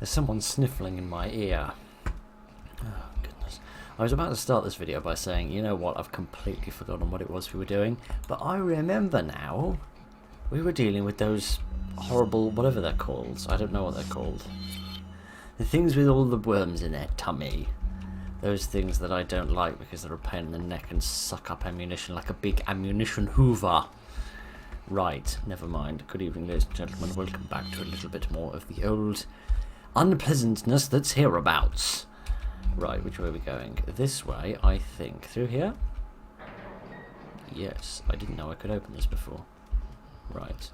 There's someone sniffling in my ear. Oh, goodness. I was about to start this video by saying, you know what, I've completely forgotten what it was we were doing. But I remember now. We were dealing with those horrible, whatever they're called. I don't know what they're called. The things with all the worms in their tummy. Those things that I don't like because they're a pain in the neck and suck up ammunition like a big ammunition hoover. Right, never mind. Good evening, ladies and gentlemen. Welcome back to a little bit more of the old unpleasantness that's hereabouts. Right, which way are we going? This way, I think. Through here? Yes, I didn't know I could open this before. Right.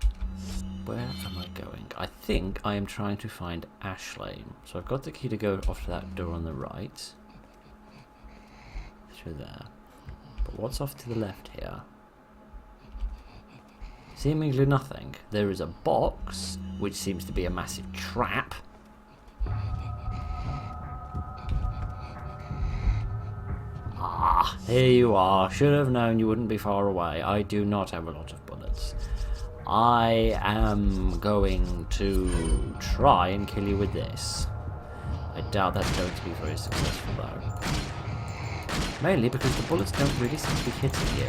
Where am I going? I think I am trying to find Ashley. So I've got the key to go off to that door on the right. Through there. But what's off to the left here? Seemingly nothing. There is a box, which seems to be a massive trap. Ah, here you are. Should have known you wouldn't be far away. I do not have a lot of bullets. I am going to try and kill you with this. I doubt that's going to be very successful though. Mainly because the bullets don't really seem to be hitting you.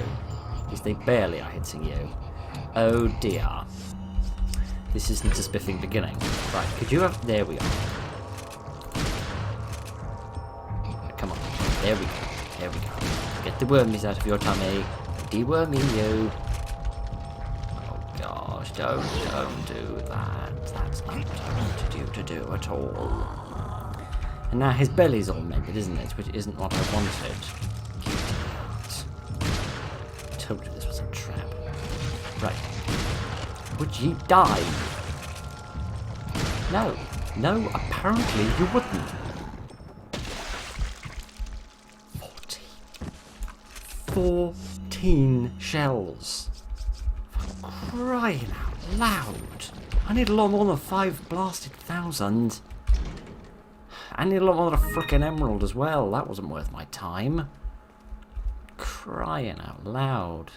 At least they barely are hitting you. Oh dear. This isn't a spiffing beginning. Right, could you have... There we are. Come on. There we go. There we go. Get the wormies out of your tummy. Deworming you. Don't do that. That's not what I wanted you to do at all. And now his belly's all mended, isn't it? Which isn't what I wanted. I told you this was a trap. Right. Would you die? No. No, apparently you wouldn't. 14 shells. Crying out loud. I need a lot more than 5 blasted thousand. I need a lot more than a frickin' emerald as well. That wasn't worth my time. Crying out loud.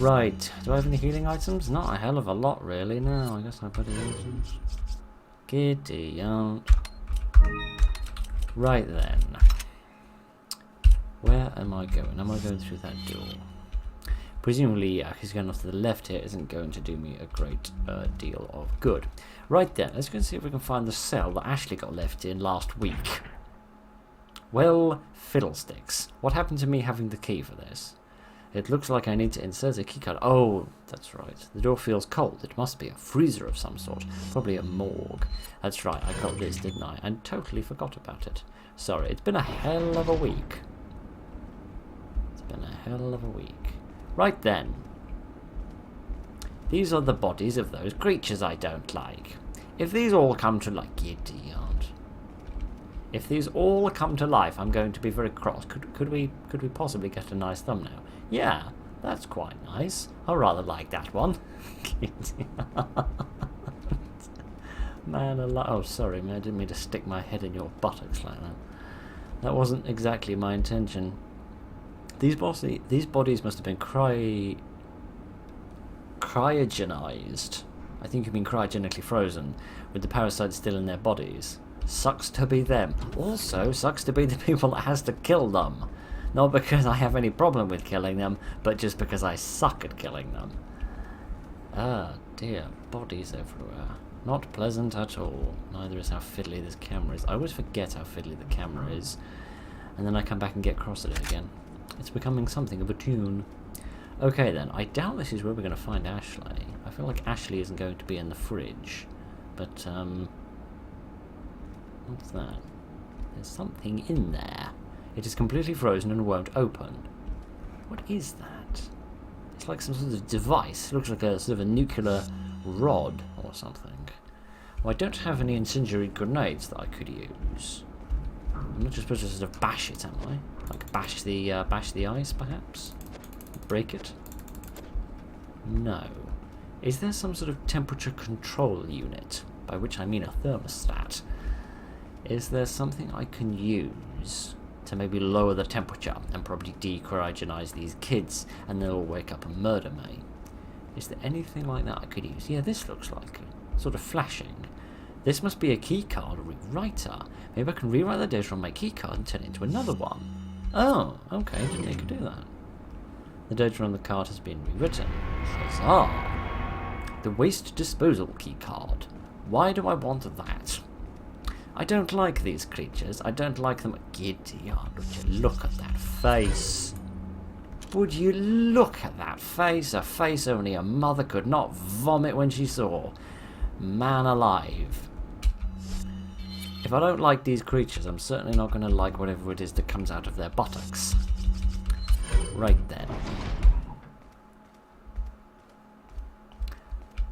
Right. Do I have any healing items? Not a hell of a lot, really. No, I guess I better use them. Giddy out. Right then. Where am I going? Am I going through that door? Presumably, yeah, he's going off to the left here isn't going to do me a great deal of good. Right then, let's go and see if we can find the cell that Ashley got left in last week. Well, fiddlesticks. What happened to me having the key for this? It looks like I need to insert a keycard. Oh, that's right. The door feels cold. It must be a freezer of some sort. Probably a morgue. That's right, I got this, didn't I? And totally forgot about it. Sorry, it's been a hell of a week. It's been a hell of a week. Right then. These are the bodies of those creatures I don't like. If these all come to life... Idiot. If these all come to life, I'm going to be very cross. Could we possibly get a nice thumbnail? Yeah, that's quite nice. I rather like that one. Man alive. Oh, sorry, man. I didn't mean to stick my head in your buttocks like that. That wasn't exactly my intention. These bodies must have been cryogenized. I think you mean cryogenically frozen, with the parasites still in their bodies. Sucks to be them. Also, sucks to be the people that has to kill them. Not because I have any problem with killing them, but just because I suck at killing them. Ah, dear. Bodies everywhere. Not pleasant at all. Neither is how fiddly this camera is. I always forget how fiddly the camera is, and then I come back and get cross at it again. It's becoming something of a tune. Okay then, I doubt this is where we're going to find Ashley. I feel like Ashley isn't going to be in the fridge. But, what's that? There's something in there. It is completely frozen and won't open. What is that? It's like some sort of device. It looks like a sort of a nuclear rod or something. Well, I don't have any incendiary grenades that I could use. I'm not just supposed to sort of bash it, am I? Like bash the ice, perhaps? Break it? No. Is there some sort of temperature control unit? By which I mean a thermostat. Is there something I can use to maybe lower the temperature and probably decryogenize these kids and they'll wake up and murder me? Is there anything like that I could use? Yeah, this looks like it. Sort of flashing. This must be a keycard rewriter. Maybe I can rewrite the data on my keycard and turn it into another one. Oh, okay, didn't think I could do that. The data on the card has been rewritten. Huzzah! The waste disposal keycard. Why do I want that? I don't like these creatures. I don't like them. Gideon, would you look at that face? Would you look at that face? A face only a mother could not vomit when she saw. Man alive. If I don't like these creatures, I'm certainly not going to like whatever it is that comes out of their buttocks. Right then.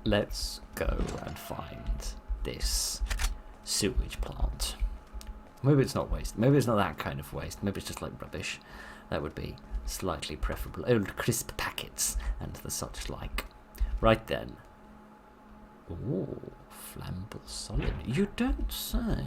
Let's go and find this sewage plant. Maybe it's not waste. Maybe it's not that kind of waste. Maybe it's just like rubbish. That would be slightly preferable. Old crisp packets and the such like. Right then. Ooh, flammable solid. You don't say.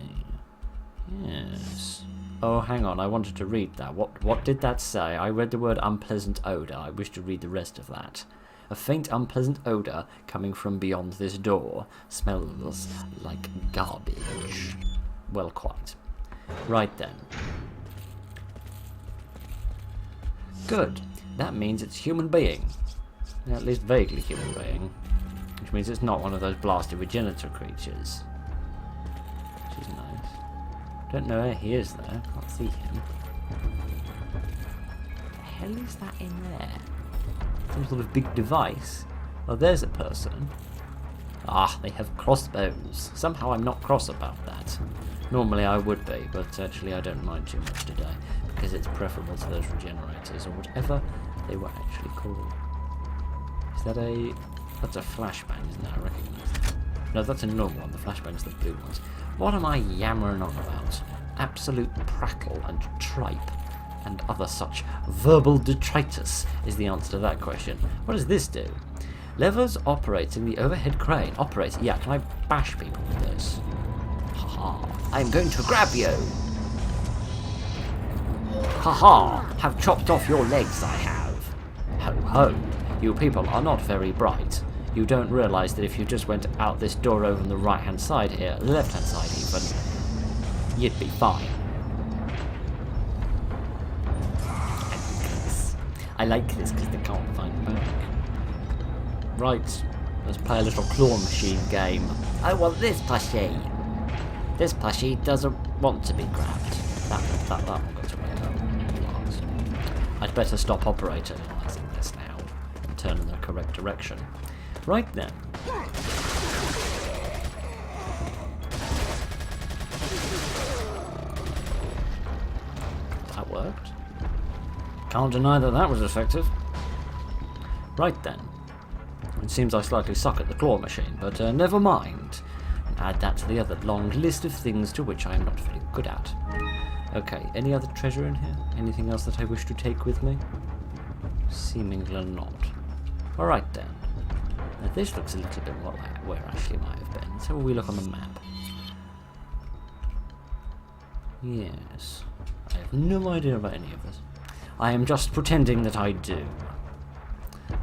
Yes. Oh, hang on. I wanted to read that. What did that say? I read the word unpleasant odour. I wish to read the rest of that. A faint, unpleasant odour coming from beyond this door. Smells like garbage. Well, quite. Right then. Good. That means it's human being. At least vaguely human being. Which means it's not one of those blasted regenerator creatures. Which is nice. Don't know where he is though. Can't see him. What the hell is that in there? Some sort of big device. Oh, there's a person. Ah, they have crossbows. Somehow I'm not cross about that. Normally I would be, but actually I don't mind too much today, because it's preferable to those regenerators, or whatever they were actually called. Is that a... That's a flashbang, isn't it? I recognise that. No, that's a normal one. The flashbang's the blue ones. What am I yammering on about? Absolute prattle and tripe and other such verbal detritus is the answer to that question. What does this do? Levers operating the overhead crane. Operate. Yeah, can I bash people with this? Haha. I'm going to grab you. Haha. Have chopped off your legs, I have. Ho ho. You people are not very bright. You don't realise that if you just went out this door over on the right-hand side here, the left-hand side even, you'd be fine. I like this because they can't find back. Right, let's play a little claw machine game. I want this plushie. This plushie doesn't want to be grabbed. That one got to wait up. I'd better stop operationalising this now and turn in the correct direction. Right then. That worked. Can't deny that that was effective. Right then. It seems I slightly suck at the claw machine, but never mind. And add that to the other long list of things to which I am not very good at. Okay, any other treasure in here? Anything else that I wish to take with me? Seemingly not. Alright then. Now this looks a little bit more like where Ashley might have been. Let's have a wee look on the map. Yes. I have no idea about any of this. I am just pretending that I do.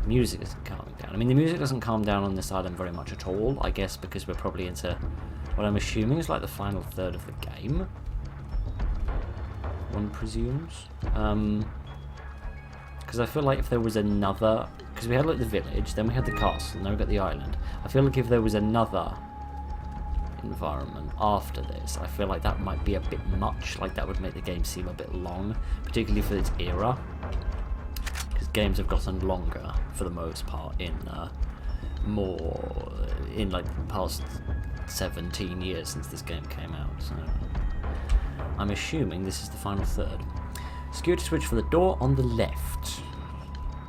Music isn't calming down. I mean, the music doesn't calm down on this island very much at all, I guess because we're probably into what I'm assuming is like the final third of the game. One presumes. Because I feel like if there was another... Because we had like the village, then we had the castle, and then we got the island. I feel like if there was another environment after this, I feel like that might be a bit much. Like that would make the game seem a bit long, particularly for its era. Because games have gotten longer for the most part in like the past 17 years since this game came out. So I'm assuming this is the final third. Security switch for the door on the left.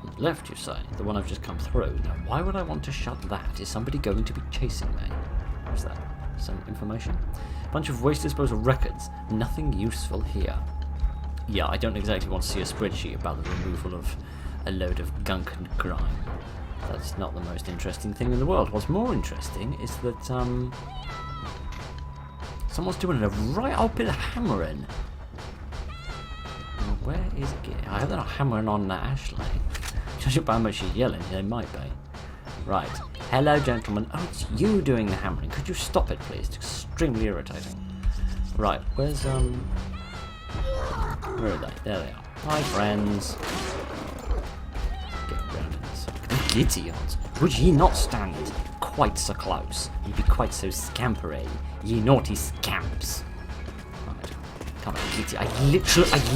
On the left, you say? The one I've just come through. Now, why would I want to shut that? Is somebody going to be chasing me? What's that? Some information? Bunch of waste disposal records. Nothing useful here. Yeah, I don't exactly want to see a spreadsheet about the removal of a load of gunk and grime. That's not the most interesting thing in the world. What's more interesting is that, someone's doing a right old bit of hammering. Where is it? I hope they're not hammering on Ashley. Judging by how much she's yelling, they might be. Right. Hello, gentlemen. Oh, it's you doing the hammering. Could you stop it, please? It's extremely irritating. Right, where's, where are they? There they are. Hi, friends. Get around in this. Idiot! Would ye not stand quite so close? Ye be quite so scampery, ye naughty scamps. Right. Come on, Kitty. I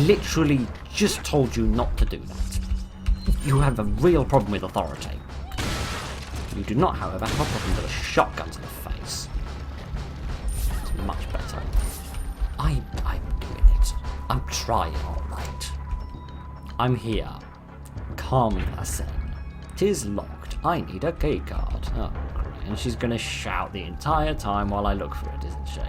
literally just told you not to do that. You have a real problem with authority. You do not, however, have a problem with a shotgun to the face. It's much better. I'm doing it. I'm trying, alright. I'm here. Calm yourself. 'Tis locked. I need a key card. Oh, great. And she's gonna shout the entire time while I look for it, isn't she?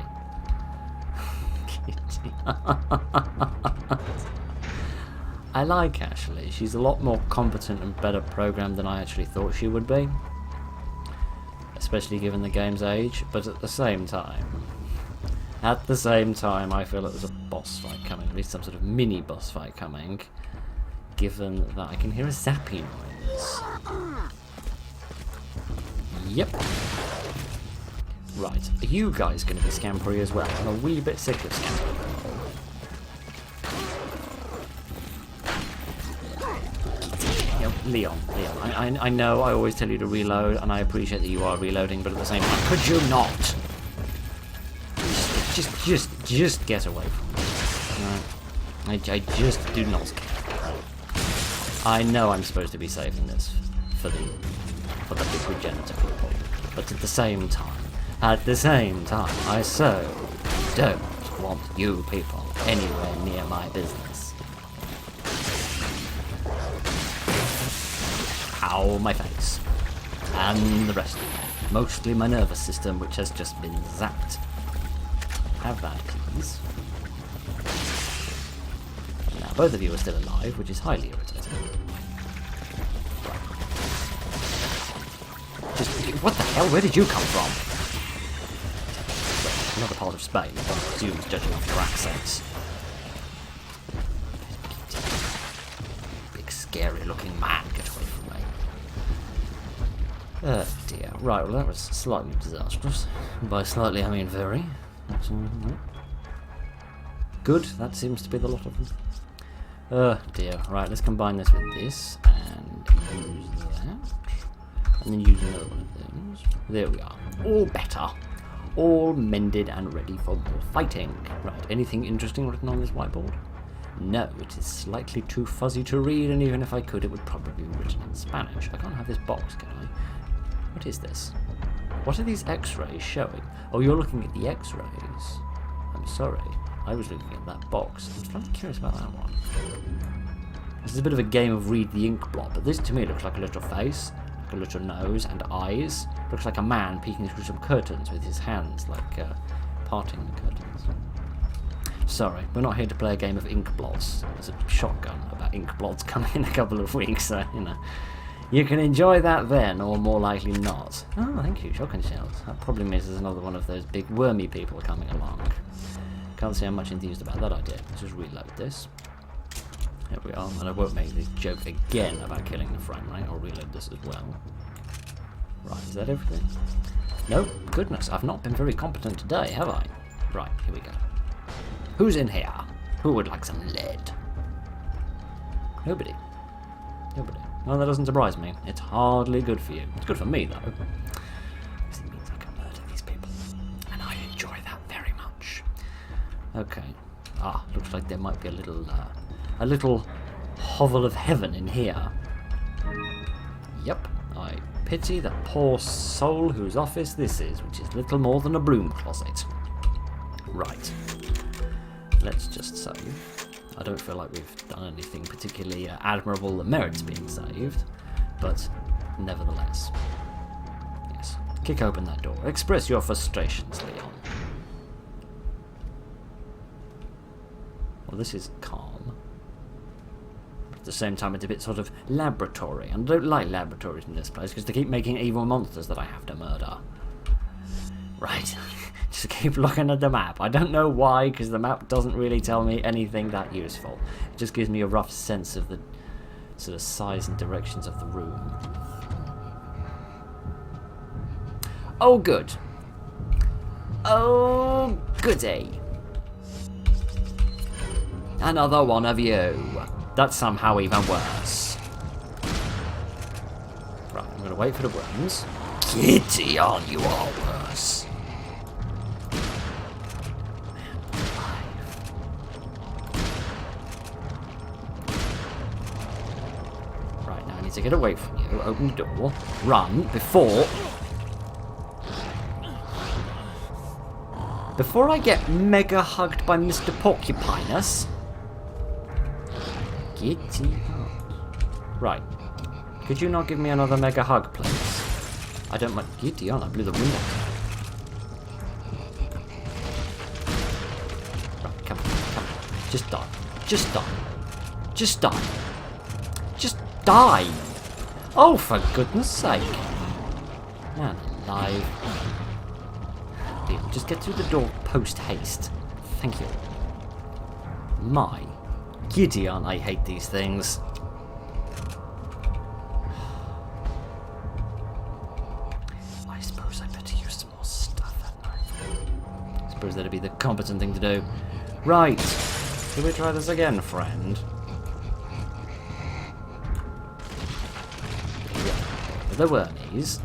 I like Ashley. She's a lot more competent and better programmed than I actually thought she would be. Especially given the game's age, but at the same time, I feel like there's a boss fight coming, at least some sort of mini boss fight coming, given that I can hear a zappy noise. Yep. Right, are you guys going to be scampery as well? I'm a wee bit sick of scampery. Leon, I know I always tell you to reload, and I appreciate that you are reloading, but at the same time, could you not? Just get away from me. I just do not care. I know I'm supposed to be saving this for the big regenerator people, but at the same time, I so don't want you people anywhere near my business. Ow, my face. And the rest of me. Mostly my nervous system, which has just been zapped. Have that, please. Now, both of you are still alive, which is highly irritating. Right. Just, what the hell? Where did you come from? Well, another part of Spain, I presume, judging off your accents. Big, scary-looking man, get away from me. Oh dear. Right, well that was slightly disastrous. By slightly, I mean very. That's all right. Good, that seems to be the lot of them. Oh dear. Right, let's combine this with this, and use that. And then use another one of those. There we are. All better. All mended and ready for more fighting. Right, anything interesting written on this whiteboard? No, it is slightly too fuzzy to read, and even if I could, it would probably be written in Spanish. I can't have this box, can I? What is this? What are these x-rays showing? Oh, you're looking at the x-rays. I'm sorry. I was looking at that box. I'm slightly curious about that one. This is a bit of a game of read the ink blot, but this to me looks like a little face, like a little nose and eyes. Looks like a man peeking through some curtains with his hands, like parting the curtains. Sorry, we're not here to play a game of ink blots. There's a shotgun about ink blots coming in a couple of weeks, so, you know. You can enjoy that then, or more likely not. Oh, thank you, shotgun shells. That probably means there's another one of those big wormy people coming along. Can't say I'm much enthused about that idea. Let's just reload this. There we are, and I won't make this joke again about killing the frame rate. I'll reload this as well. Right, is that everything? No, goodness, I've not been very competent today, have I? Right, here we go. Who's in here? Who would like some lead? Nobody. Nobody. Well, that doesn't surprise me. It's hardly good for you. It's good for me, though. Because it means I can murder these people. And I enjoy that very much. Okay. Ah, looks like there might be a little hovel of heaven in here. Yep. I pity the poor soul whose office this is, which is little more than a broom closet. Right. Let's just save. I don't feel like we've done anything particularly admirable that merits being saved, but nevertheless. Yes. Kick open that door. Express your frustrations, Leon. Well, this is calm. But at the same time, it's a bit sort of laboratory, and I don't like laboratories in this place because they keep making evil monsters that I have to murder. Right. Just keep looking at the map. I don't know why, because the map doesn't really tell me anything that useful. It just gives me a rough sense of the sort of size and directions of the room. Oh, good. Oh, goody. Another one of you. That's somehow even worse. Right, I'm going to wait for the worms. Kitty on, you are worse. Right, now I need to get away from you. Open the door. Run before I get mega hugged by Mr. Porcupinus. Giddy up. Right. Could you not give me another mega hug, please? I don't mind. Giddy on, I blew the window. Right, come on. Just die. Just die. Just die. Just die. Oh, for goodness sake. Man alive. Just get through the door post haste. Thank you. My Gideon, I hate these things. I suppose I better use some more stuff, hadn't I? I suppose that'd be the competent thing to do. Right. Shall we try this again, friend? The wormies.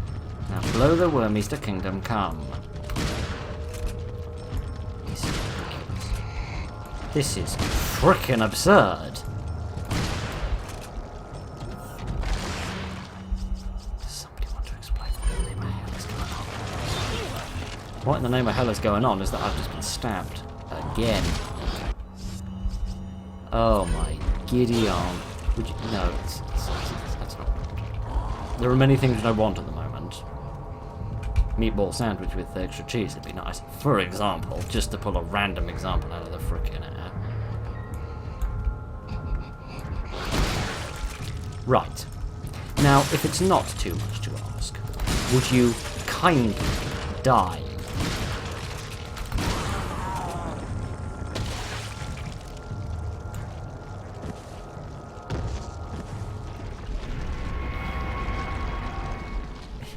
Now blow the wormies to kingdom come. This is frickin' absurd. Does somebody want to explain what in the name of hell is going on? What in the name of hell is going on is that I've just been stabbed. Again. Oh my Gideon. Would you... No, that's not... There are many things that I want at the moment. Meatball sandwich with extra cheese would be nice. For example, just to pull a random example out of the frickin' air. Right. Now, if it's not too much to ask, would you kindly die?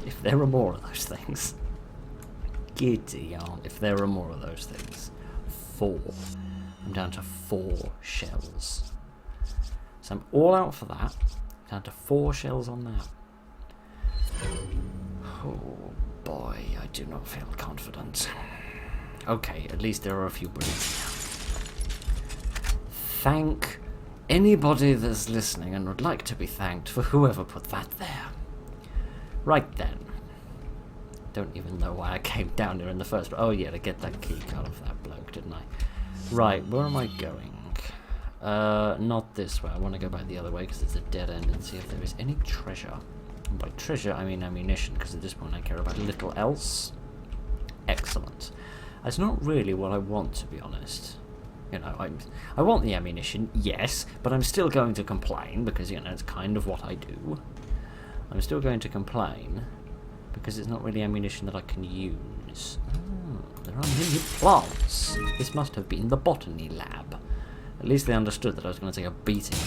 If there are more of those things. Giddy on. If there are more of those things. 4. I'm down to 4 shells. So I'm all out for that. Down to 4 shells on that. Oh boy, I do not feel confident. Okay, at least there are a few bullets now. Thank anybody that's listening and would like to be thanked for whoever put that there. Right then. Don't even know why I came down here in the first place. Oh yeah, to get that key card off that bloke, didn't I? Right, where am I going? Not this way. I want to go back the other way because it's a dead end and see if there is any treasure. And by treasure, I mean ammunition, because at this point I care about little else. Excellent. That's not really what I want, to be honest. You know, I want the ammunition, yes, but I'm still going to complain because, you know, it's kind of what I do. I'm still going to complain because it's not really ammunition that I can use. Oh, there are many plants. This must have been the botany lab. At least they understood that I was going to take a beating.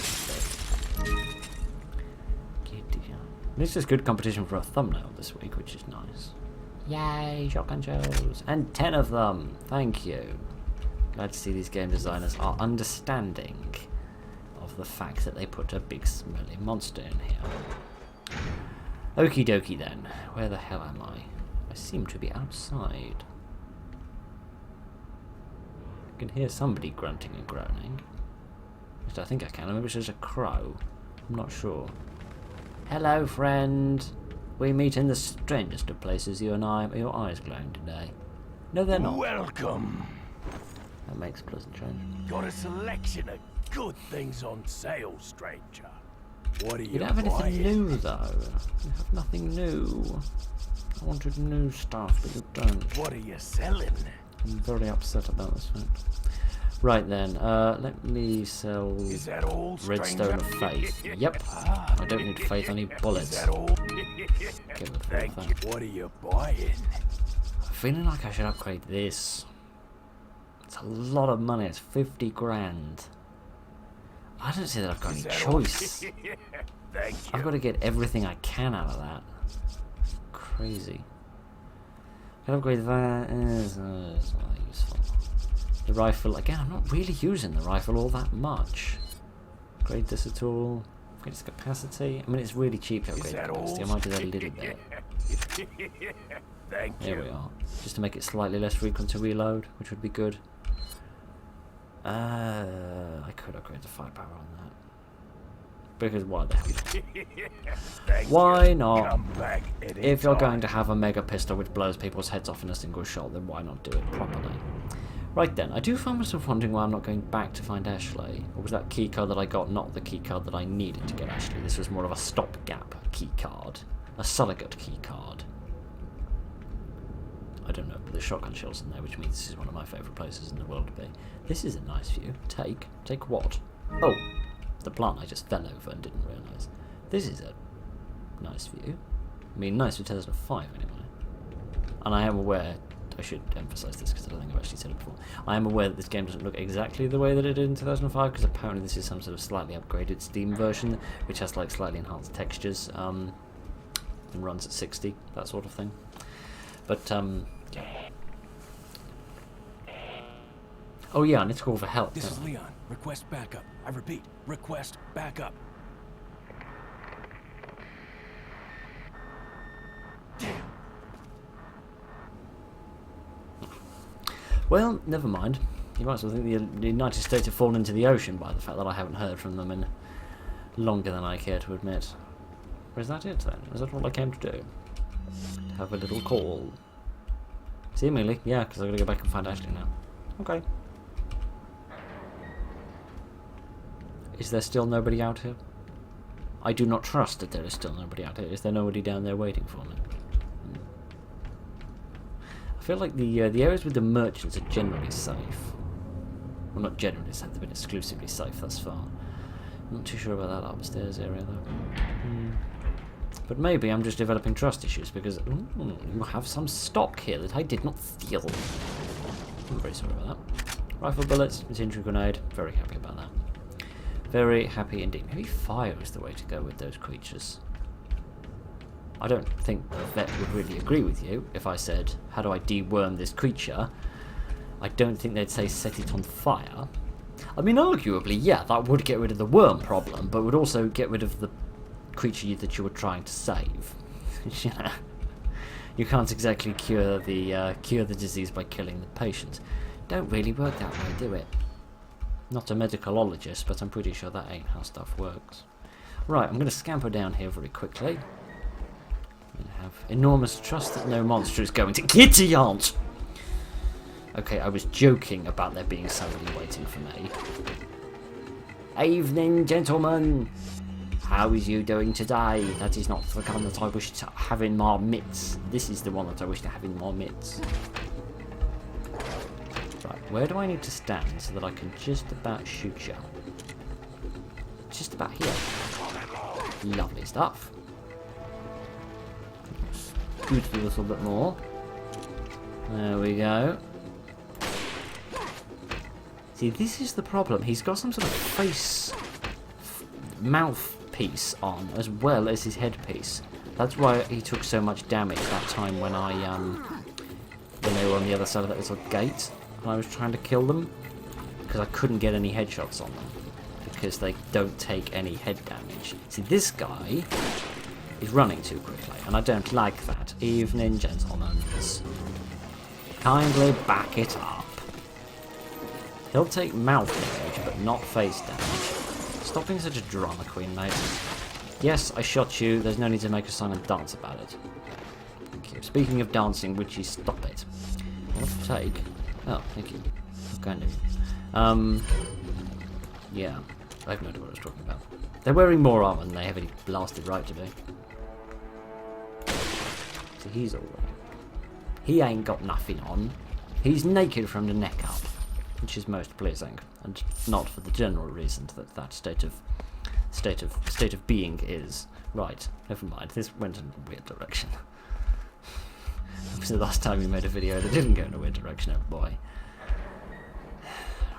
This is good competition for a thumbnail this week, which is nice. Yay, shotgun shells. And 10 of them. Thank you. Glad to see these game designers are understanding of the fact that they put a big smelly monster in here. Okie dokie then. Where the hell am I? I seem to be outside. I can hear somebody grunting and groaning. At least I think I can. Maybe it's just a crow. I'm not sure. Hello, friend. We meet in the strangest of places, you and I. Are your eyes glowing today? No, they're not. Welcome. That makes pleasant change. Got a selection of good things on sale, stranger. What are you don't have anything buying? new, though. You have nothing new. I wanted new stuff, but you don't. What are you selling? I'm very upset about this fact. Right then, let me sell Is that all, Redstone of Faith. Yep. I don't need faith, I need bullets. Is that all? Thank you. What are you buying? I'm feeling like I should upgrade this. It's a lot of money, it's 50 grand. I don't see that I've got any choice. Thank you. I've got to get everything I can out of that. Crazy. Can upgrade that. It's not that useful. The rifle, again, I'm not really using the rifle all that much. Upgrade this at all. Upgrade its capacity. I mean, it's really cheap to upgrade the capacity. I might do that a little bit. Thank There you. we are. Just to make it slightly less frequent to reload, which would be good. I could upgrade the firepower on that. Because why the hell not? Thank Why you. not? Come back If you're going anytime. to have a mega pistol which blows people's heads off in a single shot, then why not do it properly? Right then, I do find myself wondering why I'm not going back to find Ashley. Or was that keycard that I got not the keycard that I needed to get Ashley? This was more of a stopgap keycard. A surrogate keycard. I don't know, but there's shotgun shells in there, which means this is one of my favourite places in the world to be. This is a nice view. Take what? Oh, the plant I just fell over and didn't realise. This is a nice view. I mean, nice for 2005 anyway. And I am aware, I should emphasise this because I don't think I've actually said it before. I am aware that this game doesn't look exactly the way that it did in 2005 because apparently this is some sort of slightly upgraded Steam version which has like slightly enhanced textures and runs at 60, that sort of thing. But, yeah. Oh yeah, I need to call for help. This is don't I? Leon. Request backup. I repeat, request backup. Well, never mind. You might as well think the United States have fallen into the ocean by the fact that I haven't heard from them in longer than I care to admit. Or is that it then? Is that all I came to do? To have a little call. Seemingly, yeah, because I've got to go back and find Ashley now. Okay. Is there still nobody out here? I do not trust that there is still nobody out here. Is there nobody down there waiting for me? I feel like the areas with the merchants are generally safe. Well, not generally safe, they've been exclusively safe thus far. I'm not too sure about that upstairs area though. But maybe I'm just developing trust issues because you have some stock here that I did not steal. I'm very sorry about that. Rifle bullets, incendiary grenade, very happy about that. Very happy indeed. Maybe fire is the way to go with those creatures. I don't think the vet would really agree with you if I said, how do I deworm this creature? I don't think they'd say set it on fire. I mean, arguably, yeah, that would get rid of the worm problem, but would also get rid of the creature that you were trying to save. You can't exactly cure the disease by killing the patient. Don't really work that way, do it? Not a medicalologist, but I'm pretty sure that ain't how stuff works. Right, I'm going to scamper down here very quickly. I have enormous trust that no monster is going to Kitty Aunt! Okay, I was joking about there being somebody waiting for me. Evening, gentlemen! How is you doing today? That is not the gun that I wish to have in my midst. This is the one that I wish to have in my midst. Right, where do I need to stand so that I can just about shoot you? Just about here. Lovely stuff. Scoot a little bit more. There we go. See, this is the problem. He's got some sort of face mouthpiece on as well as his headpiece. That's why he took so much damage that time when when they were on the other side of that little gate and I was trying to kill them, because I couldn't get any headshots on them because they don't take any head damage. See, this guy is running too quickly and I don't like that. Evening, gentlemen. Kindly back it up. He'll take mouth damage but not face damage. Stop being such a drama queen, mate. Yes, I shot you. There's no need to make a song and dance about it. Thank you. Speaking of dancing, would you stop it? What to take? Oh, thank you. Kind of. Yeah. I have no idea what I was talking about. They're wearing more armor than they have any blasted right to be. So he's alright. He ain't got nothing on. He's naked from the neck up, which is most pleasing, and not for the general reason that that state of being is. Right, never mind. This went in a weird direction. It was the last time we made a video that didn't go in a weird direction, oh boy.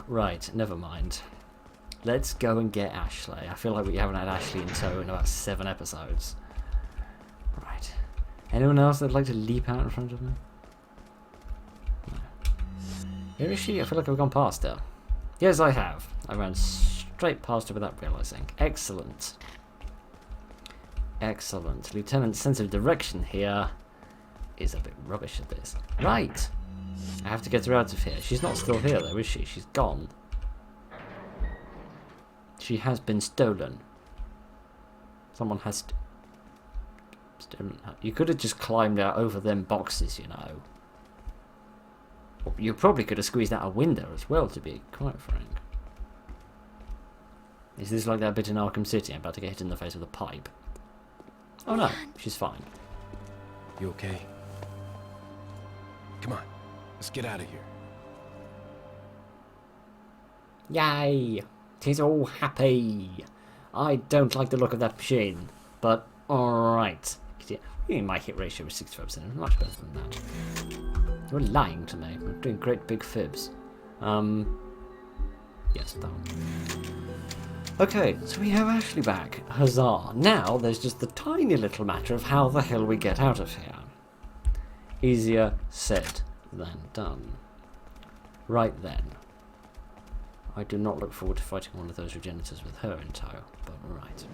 Right, never mind. Let's go and get Ashley. I feel like we haven't had Ashley in tow in about 7 episodes. Right. Anyone else that'd like to leap out in front of me? Where is she? I feel like I've gone past her. Yes, I have. I ran straight past her without realising. Excellent. Excellent. Lieutenant's sense of direction here is a bit rubbish at this. Right. I have to get her out of here. She's not still here though, is she? She's gone. She has been stolen. Someone has stolen her. You could have just climbed out over them boxes, you know. You probably could have squeezed out a window as well, to be quite frank. Is this like that bit in Arkham City? I'm about to get hit in the face with a pipe. Oh no, she's fine. You okay? Come on, let's get out of here. Yay! Tis all happy. I don't like the look of that machine, but alright. My hit ratio is 65%, much better than that. You're lying to me. You're doing great big fibs. Yes, that one. Okay, so we have Ashley back. Huzzah. Now there's just the tiny little matter of how the hell we get out of here. Easier said than done. Right then. I do not look forward to fighting one of those regenitors with her in tow, but right.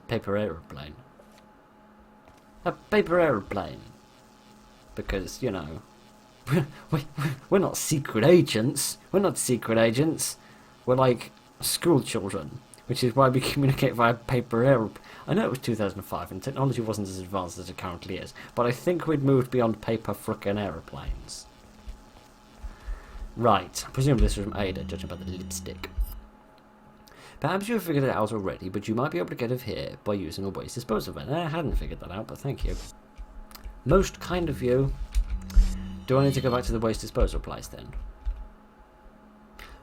Paper aeroplane. A paper aeroplane. Because, you know, we're not secret agents. We're not secret agents. We're like school children, which is why we communicate via paper aeroplane. I know it was 2005 and technology wasn't as advanced as it currently is, but I think we'd moved beyond paper frickin' aeroplanes. Right, presumably this was from Ada, judging by the lipstick. Perhaps you have figured it out already, but you might be able to get of here by using a waste disposal bin. I hadn't figured that out, but thank you. Most kind of you. Do I need to go back to the waste disposal place then?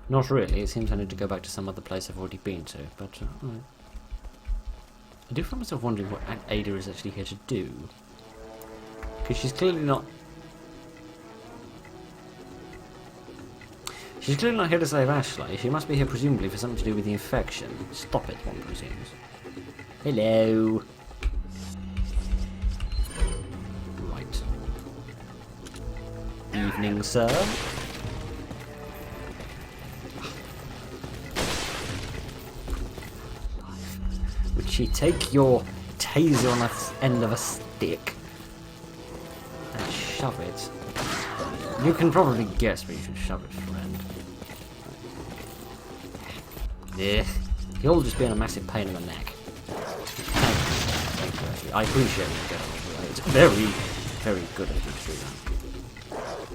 Not really. It seems I need to go back to some other place I've already been to, but right. I do find myself wondering what Ada is actually here to do. Because she's clearly not... She's clearly not here to save Ashley. She must be here presumably for something to do with the infection. Stop it, one presumes. Hello. Right. Evening, sir. Would she take your taser on the end of a stick and shove it? You can probably guess where you should shove it, friend. Yeah, you're all just being a massive pain in the neck. Thank you, actually. I appreciate when you get on with it. It's very, very good of you to do that.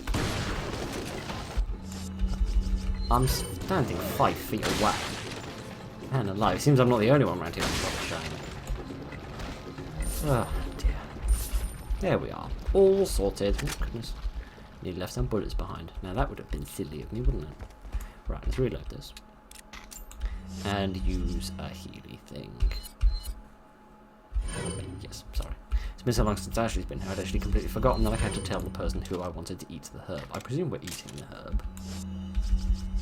I'm standing 5 feet away. Man alive, it seems I'm not the only one around here with a shame. Oh dear. There we are. All sorted. Oh goodness. Nearly left some bullets behind. Now that would have been silly of me, wouldn't it? Right, let's reload this. And use a Healy thing. Yes, sorry. It's been so long since Ashley's been here, I'd actually completely forgotten that I had to tell the person who I wanted to eat the herb. I presume we're eating the herb.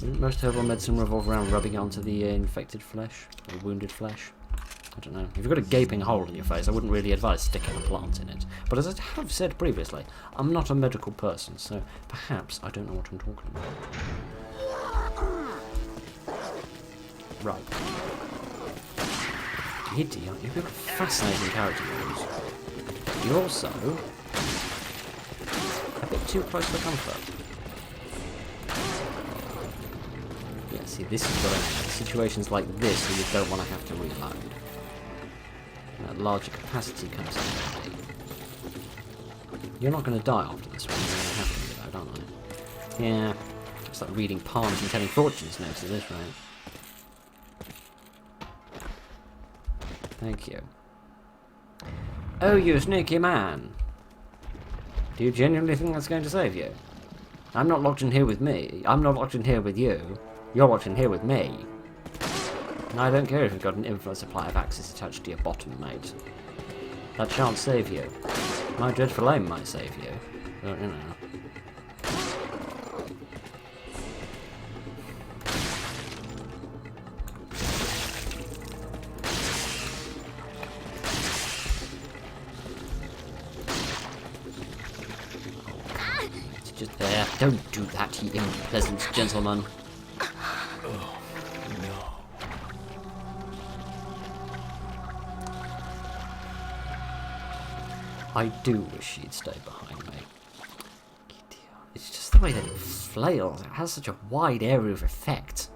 Wouldn't most herbal medicine revolve around rubbing it onto the infected flesh? Or wounded flesh? I don't know. If you've got a gaping hole in your face, I wouldn't really advise sticking a plant in it. But as I have said previously, I'm not a medical person, so perhaps I don't know what I'm talking about. Right. Giddy, aren't you? You've got fascinating character moves. You're also a bit too close for comfort. Yeah, see, this is what I mean. Situations like this where you don't want to have to reload. That larger capacity comes in handy. You're not going to die after this one. You're going to have to reload, aren't I? Yeah. It's like reading palms and telling fortunes next to this, right? Thank you. Oh, you sneaky man. Do you genuinely think that's going to save you? I'm not locked in here with me. I'm not locked in here with you. You're locked in here with me. And I don't care if you've got an infinite supply of axes attached to your bottom, mate. That shan't save you. My dreadful aim might save you. But, you know. Don't do that, ye unpleasant gentleman. Oh, no. I do wish he'd stay behind me. It's just the way that it flails. It has such a wide area of effect.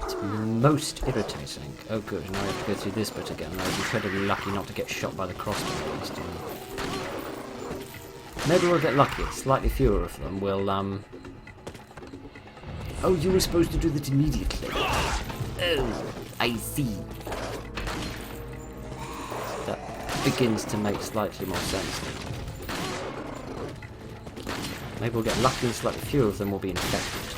It's most irritating. Oh good, now I have to go through this bit again. I was incredibly lucky not to get shot by the crossbow last time. Maybe we'll get lucky. Slightly fewer of them will, Oh, you were supposed to do that immediately. Oh, I see. That begins to make slightly more sense now. Maybe we'll get lucky and slightly fewer of them will be infected.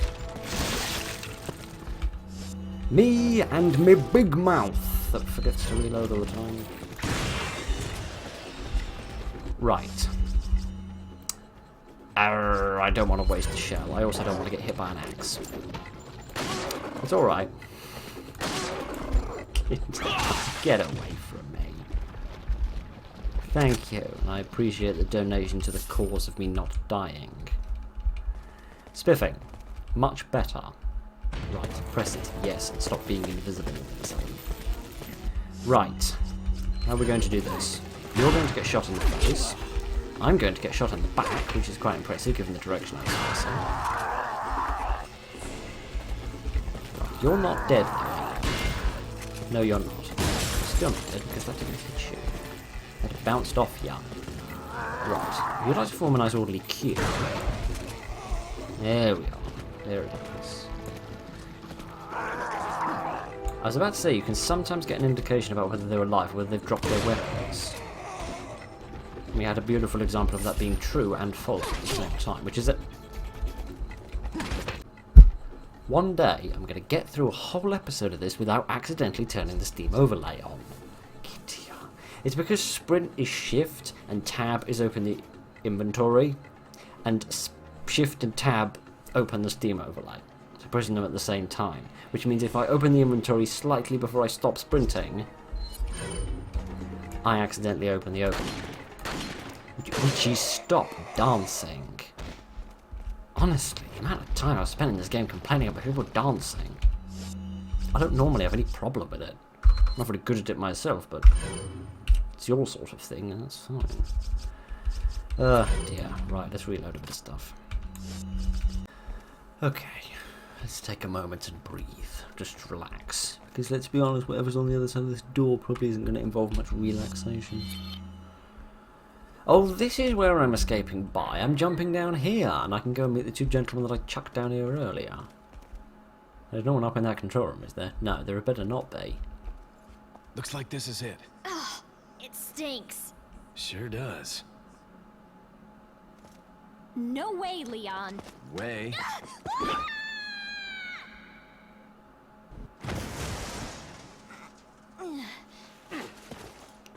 Me and me big mouth that forgets to reload all the time. Right. I don't want to waste a shell. I also don't want to get hit by an axe. It's alright. Get away from me. Thank you. I appreciate the donation to the cause of me not dying. Spiffing. Much better. Right, press it. Yes, and stop being invisible all of a sudden. Right. How are we going to do this? You're going to get shot in the face. I'm going to get shot in the back, which is quite impressive given the direction I was facing. Right, you're not dead though, are you? No, you're not. You're still not dead because that didn't hit you. That bounced off ya. Right. You'd like to form a nice orderly queue. There we are. There it is. I was about to say, you can sometimes get an indication about whether they're alive or whether they've dropped their weapons. We had a beautiful example of that being true and false at the same time, which is that one day I'm going to get through a whole episode of this without accidentally turning the Steam overlay on. It's because sprint is shift and tab is open the inventory, and shift and tab open the Steam overlay. So pressing them at the same time, which means if I open the inventory slightly before I stop sprinting, I accidentally open the overlay. Would you stop dancing? Honestly, the amount of time I've spent in this game complaining about people dancing. I don't normally have any problem with it. I'm not very good at it myself, but it's your sort of thing, and that's fine. Dear. Right, let's reload a bit of stuff. Okay, let's take a moment and breathe. Just relax. Because let's be honest, whatever's on the other side of this door probably isn't going to involve much relaxation. Oh, this is where I'm escaping by. I'm jumping down here, and I can go and meet the two gentlemen that I chucked down here earlier. There's no one up in that control room, is there? No, there better not be. Looks like this is it. Ugh, it stinks. Sure does. No way, Leon. Way.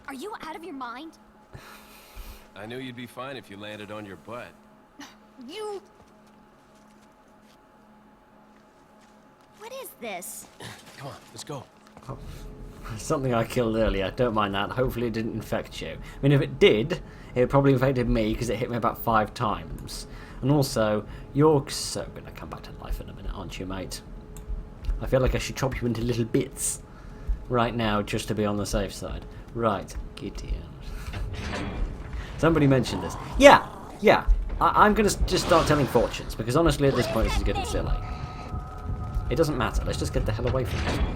Are you out of your mind? I knew you'd be fine if you landed on your butt. You... What is this? Come on, let's go. Oh, something I killed earlier. Don't mind that. Hopefully it didn't infect you. I mean, if it did, it probably infected me because it hit me about 5 times. And also, you're so going to come back to life in a minute, aren't you, mate? I feel like I should chop you into little bits right now just to be on the safe side. Right, get in. Somebody mentioned this. Yeah. I'm going to just start telling fortunes, because honestly at this point this is getting silly. It doesn't matter, let's just get the hell away from here.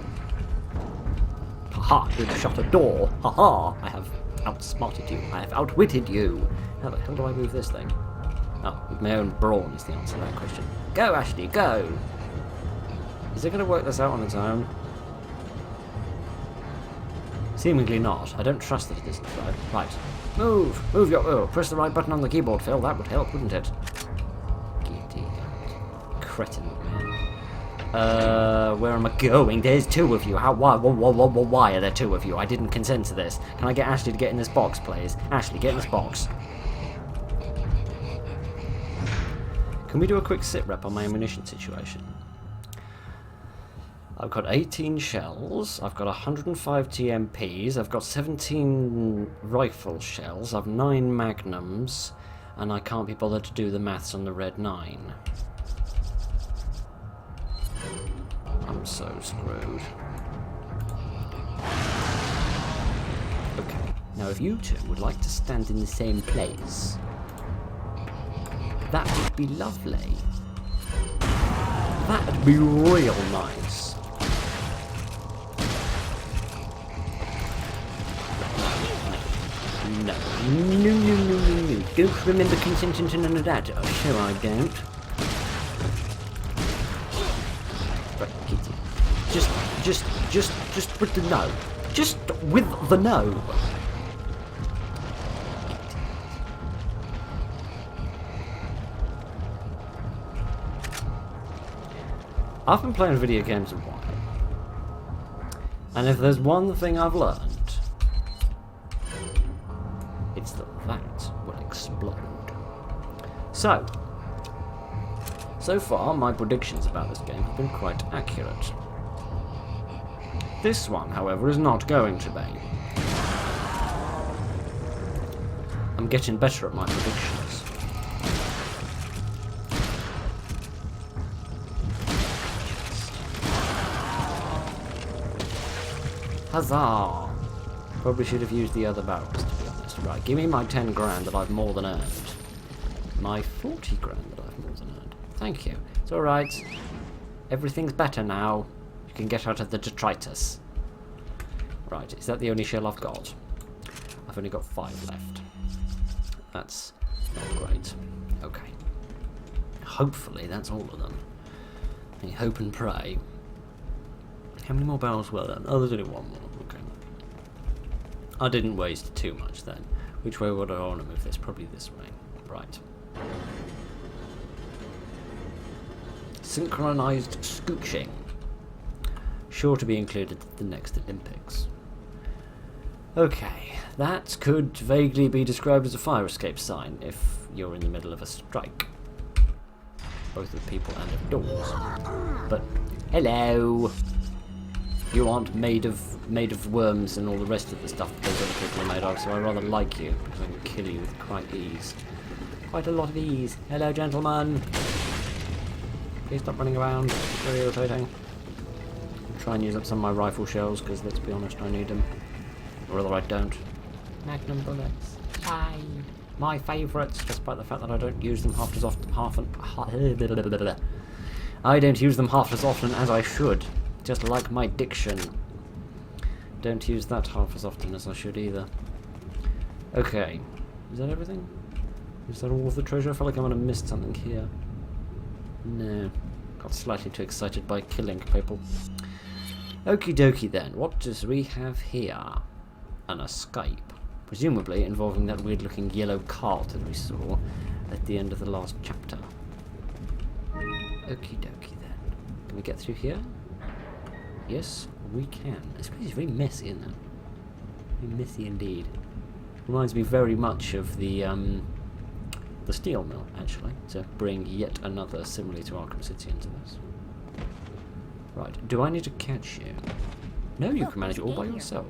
Haha, you've shut a door. Haha, I have outsmarted you. I have outwitted you. How the hell do I move this thing? Oh, with my own brawn is the answer to that question. Go, Ashley, go! Is it going to work this out on its own? Seemingly not. I don't trust that it isn't, right? Right. Move your... Oh, press the right button on the keyboard, Phil. That would help, wouldn't it? Giddy. Cretin, man. Where am I going? There's 2 of you. Why are there 2 of you? I didn't consent to this. Can I get Ashley to get in this box, please? Ashley, get in this box. Can we do a quick sit rep on my ammunition situation? I've got 18 shells, I've got 105 TMPs, I've got 17 rifle shells, I've 9 magnums, And I can't be bothered to do the maths on the red 9. I'm so screwed. Okay, now if you two would like to stand in the same place, that would be lovely. That'd be real nice. No. No. Don't remember consenting to none of that. Oh, sure I don't. Right, kitty. Just with the no. Just with the no. I've been playing video games a while. And if there's one thing I've learned, it's that will explode. So far, my predictions about this game have been quite accurate. This one, however, is not going to be. I'm getting better at my predictions. Huzzah! Probably should have used the other barrels, to be honest. Right, give me my 10 grand that I've more than earned. My 40 grand that I've more than earned. Thank you. It's alright. Everything's better now. You can get out of the detritus. Right, is that the only shell I've got? I've only got 5 left. That's not great. Okay. Hopefully that's all of them. I hope and pray. How many more barrels were there? Oh, there's only one more. Okay. I didn't waste too much then. Which way would I want to move this? Probably this way. Right. Synchronized scooching. Sure to be included at the next Olympics. Okay, that could vaguely be described as a fire escape sign if you're in the middle of a strike. Both of people and of doors. But, hello! You aren't made of worms and all the rest of the stuff that those other people are made of, so I rather like you, because I can kill you with quite ease. Quite a lot of ease. Hello, gentlemen! Please stop running around. It's very irritating. I'll try and use up some of my rifle shells, because let's be honest, I need them. Or rather, I don't. Magnum bullets. Aye. My favourites, despite the fact that I don't use them half as often. I don't use them half as often as I should. Just like my diction. Don't use that half as often as I should either. Okay. Is that everything? Is that all of the treasure? I feel like I'm going to miss something here. No. Got slightly too excited by killing people. Okie dokie then. What does we have here? An escape. Presumably involving that weird looking yellow cart that we saw at the end of the last chapter. Okie dokie then. Can we get through here? Yes, we can. This place is very messy, isn't it? Very messy indeed. Reminds me very much of the steel mill, actually, to bring yet another simile to Arkham City into this. Right, do I need to catch you? No, you can manage it all by yourself.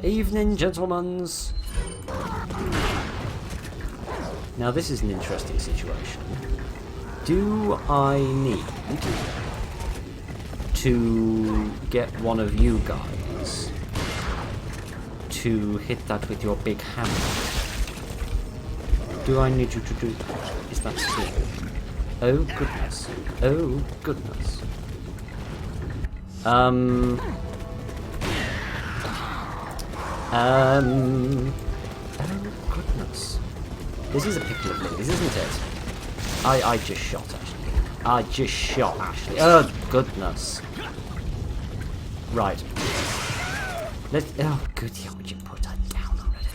Evening, gentlemans. Now this is an interesting situation. Do I need to get one of you guys to hit that with your big hammer? Do I need you to do that? Is that true? Oh goodness. Oh goodness. Oh goodness. This is a pickle of lilies, isn't it? I just shot Ashley. Oh goodness. Right. Let's. Oh goody, would you put her down already?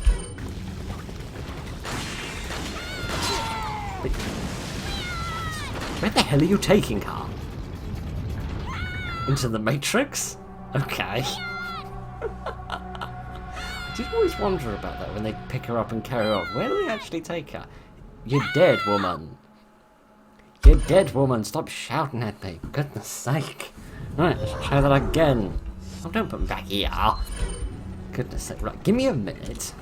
Wait. Where the hell are you taking her? Into the Matrix? Okay. I did always wonder about that when they pick her up and carry her off. Where do they actually take her? You're dead, woman. You're dead, woman. Stop shouting at me. For goodness sake. Right, let's try that again. Oh, don't put me back here. Goodness sake. Right, give me a minute.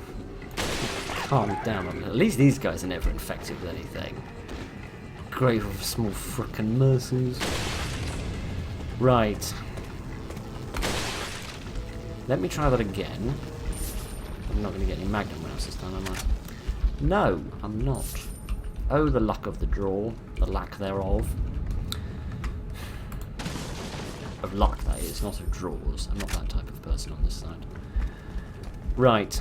Calm down a little. At least these guys are never infected with anything. Grave of small frickin' mercies. Right. Let me try that again. I'm not going to get any magnum rounds this time, am I? No, I'm not. Oh, the luck of the draw. The lack thereof. Of luck, that is, not of draws. I'm not that type of person on this side. Right.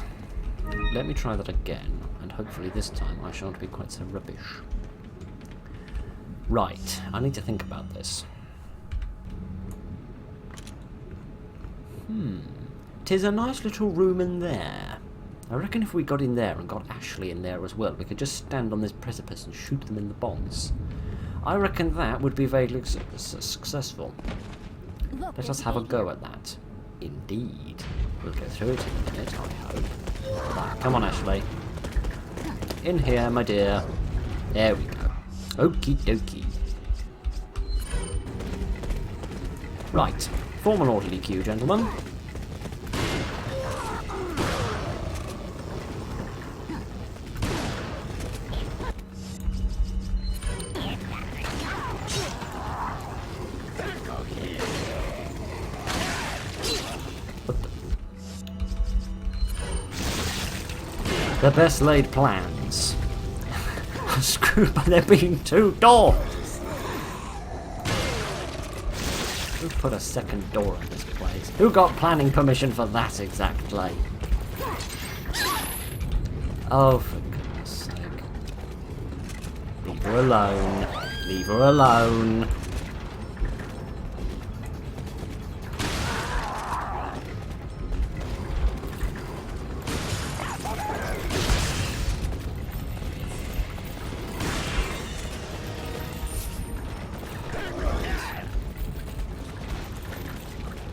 Let me try that again, and hopefully this time I shan't be quite so rubbish. Right, I need to think about this. 'Tis a nice little room in there. I reckon if we got in there and got Ashley in there as well, we could just stand on this precipice and shoot them in the bonds. I reckon that would be vaguely successful. Look, Let us have a go at that. Indeed. We'll go through it in a minute, I hope. Right, come on, Ashley. In here, my dear. There we go. Okie dokie. Right. Form an orderly queue, gentlemen. The best laid plans are screwed by there being 2 doors. Who put a second door in this place? Who got planning permission for that exactly? Oh, for goodness sake. Leave her alone. Leave her alone.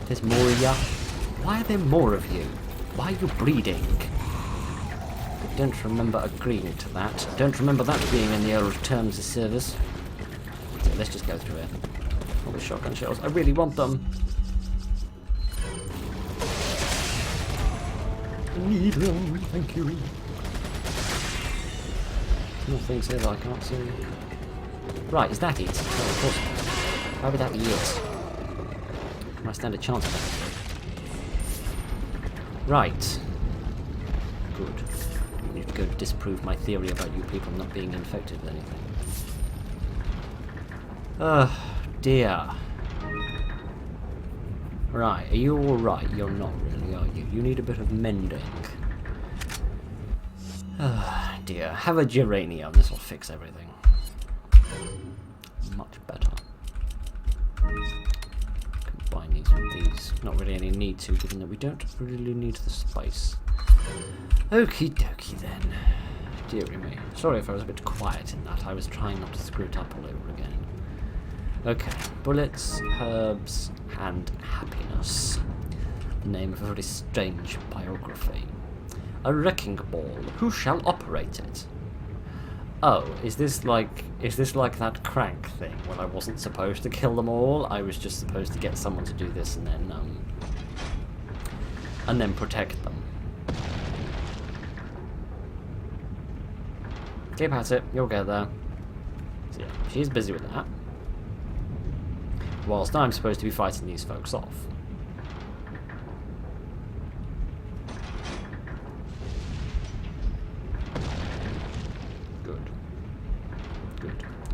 There's more of ya. Why are there more of you? Why are you breeding? I don't remember agreeing to that. Don't remember that being in the old terms of service. So let's just go through it. All the shotgun shells. I really want them. I need them. Thank you. More things here that I can't see. Right, is that it? Oh, of course. Why would that be it? I stand a chance of that. Right. Good. You need to go disprove my theory about you people not being infected with anything. Oh, dear. Right, are you alright? You're not really, are you? You need a bit of mending. Oh, dear. Have a geranium. This will fix everything. Much better. Combine these with these. Not really any need to, given that we don't really need the space. Okie dokie then. Dearie me. Sorry if I was a bit quiet in that. I was trying not to screw it up all over again. Okay. Bullets, herbs, and happiness. The name of a very strange biography. A wrecking ball. Who shall operate it? Oh, is this like that crank thing when I wasn't supposed to kill them all? I was just supposed to get someone to do this and then protect them. Keep at it, you'll get there. So yeah, she's busy with that. Whilst I'm supposed to be fighting these folks off.